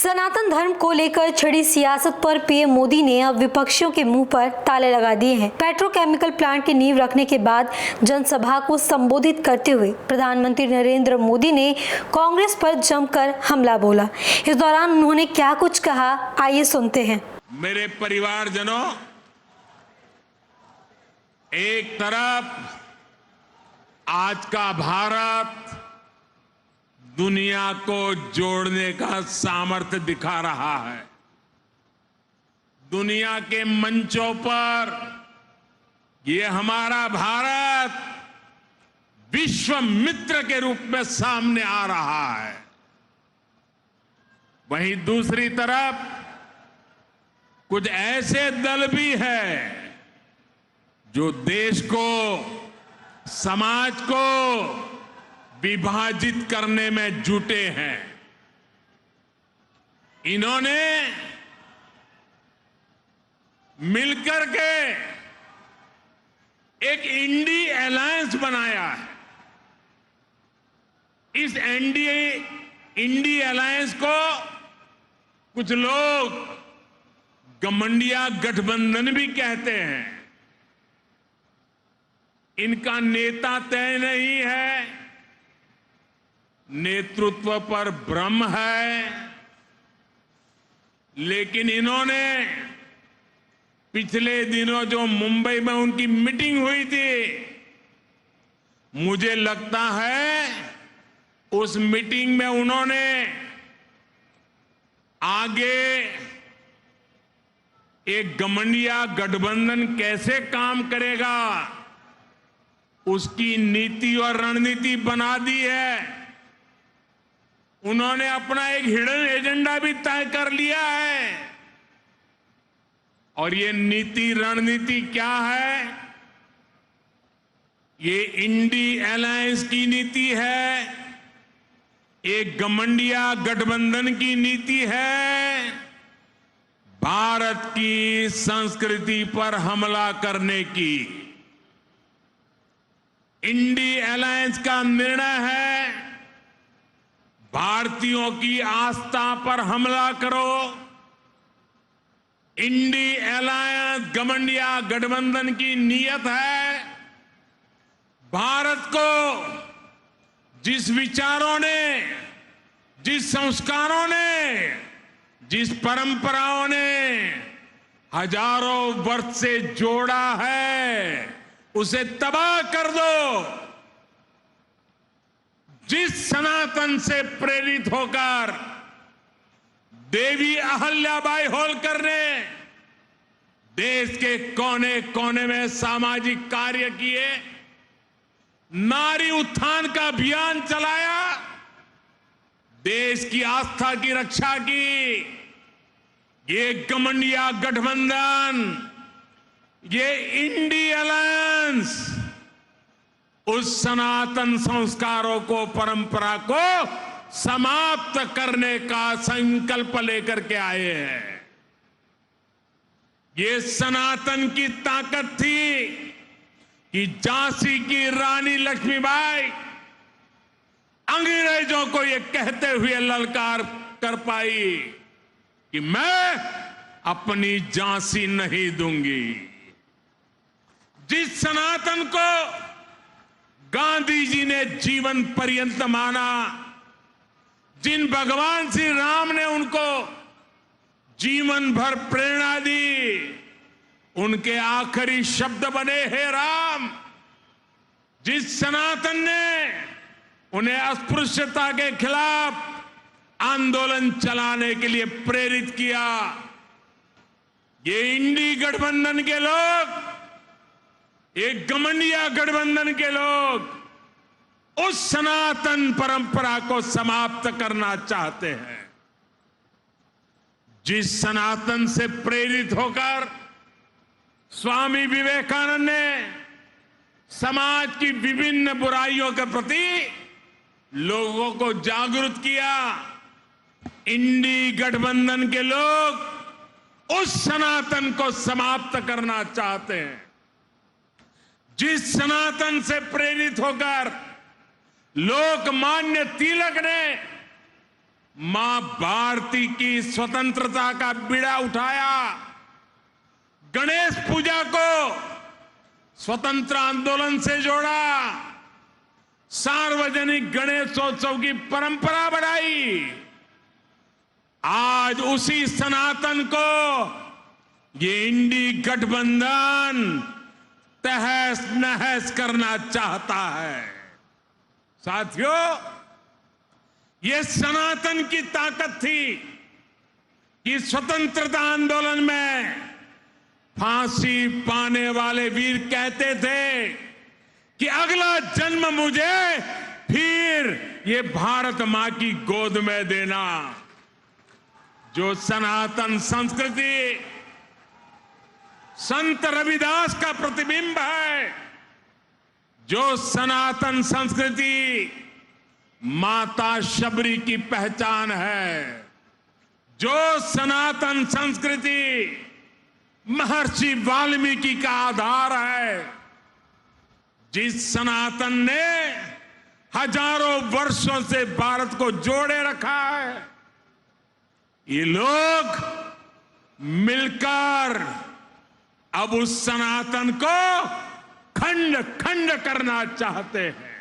सनातन धर्म को लेकर छिड़ी सियासत पर पीएम मोदी ने अब विपक्षियों के मुंह पर ताले लगा दिए हैं। पेट्रोकेमिकल प्लांट की नींव रखने के बाद जनसभा को संबोधित करते हुए प्रधानमंत्री नरेंद्र मोदी ने कांग्रेस पर जमकर हमला बोला। इस दौरान उन्होंने क्या कुछ कहा, आइए सुनते हैं। मेरे परिवारजनों, एक तरफ आज का भारत दुनिया को जोड़ने का सामर्थ्य दिखा रहा है। दुनिया के मंचों पर ये हमारा भारत विश्व मित्र के रूप में सामने आ रहा है। वहीं दूसरी तरफ कुछ ऐसे दल भी हैं जो देश को, समाज को विभाजित करने में जुटे हैं। इन्होंने मिलकर के एक इंडी अलायंस बनाया है। इस इंडी अलायंस को कुछ लोग गठबंधन गठबंधन भी कहते हैं। इनका नेता तय नहीं है, नेतृत्व पर भ्रम है, लेकिन इन्होंने पिछले दिनों जो मुंबई में उनकी मीटिंग हुई थी, मुझे लगता है उस मीटिंग में उन्होंने आगे एक गठबंधन कैसे काम करेगा उसकी नीति और रणनीति बना दी है। उन्होंने अपना एक हिडन एजेंडा भी तय कर लिया है। और ये नीति रणनीति क्या है? ये इंडी अलायंस की नीति है, एक गठबंधन की नीति है, भारत की संस्कृति पर हमला करने की। इंडी अलायंस का निर्णय है भारतीयों की आस्था पर हमला करो। इंडी अलायंस गठबंधन की नीयत है भारत को जिस विचारों ने, जिस संस्कारों ने, जिस परंपराओं ने हजारों वर्ष से जोड़ा है, उसे तबाह कर दो। जिस सनातन से प्रेरित होकर देवी अहल्याबाई होलकर ने देश के कोने कोने में सामाजिक कार्य किए, नारी उत्थान का अभियान चलाया, देश की आस्था की रक्षा की, ये गठबंधन, ये इंडी अलायंस उस सनातन संस्कारों को, परंपरा को समाप्त करने का संकल्प लेकर के आए हैं। ये सनातन की ताकत थी कि झांसी की रानी लक्ष्मीबाई अंग्रेजों को ये कहते हुए ललकार कर पाई कि मैं अपनी झांसी नहीं दूंगी। जिस सनातन को गांधी जी ने जीवन पर्यंत माना, जिन भगवान श्री राम ने उनको जीवन भर प्रेरणा दी, उनके आखिरी शब्द बने, हे राम। जिस सनातन ने उन्हें अस्पृश्यता के खिलाफ आंदोलन चलाने के लिए प्रेरित किया, ये इंडी गठबंधन के लोग, एक गठबंधन के लोग उस सनातन परंपरा को समाप्त करना चाहते हैं। जिस सनातन से प्रेरित होकर स्वामी विवेकानंद ने समाज की विभिन्न बुराइयों के प्रति लोगों को जागरूक किया, इंडी गठबंधन के लोग उस सनातन को समाप्त करना चाहते हैं। जिस सनातन से प्रेरित होकर लोकमान्य तिलक ने मां भारती की स्वतंत्रता का बीड़ा उठाया, गणेश पूजा को स्वतंत्र आंदोलन से जोड़ा, सार्वजनिक गणेशोत्सव की परंपरा बढ़ाई। आज उसी सनातन को ये इंडी गठबंधन तहस नहस करना चाहता है। साथियों, ये सनातन की ताकत थी कि स्वतंत्रता आंदोलन में फांसी पाने वाले वीर कहते थे कि अगला जन्म मुझे फिर ये भारत मां की गोद में देना। जो सनातन संस्कृति संत रविदास का प्रतिबिंब है, जो सनातन संस्कृति माता शबरी की पहचान है, जो सनातन संस्कृति महर्षि वाल्मीकि का आधार है, जिस सनातन ने हजारों वर्षों से भारत को जोड़े रखा है, ये लोग मिलकर अब उस सनातन को खंड खंड करना चाहते हैं।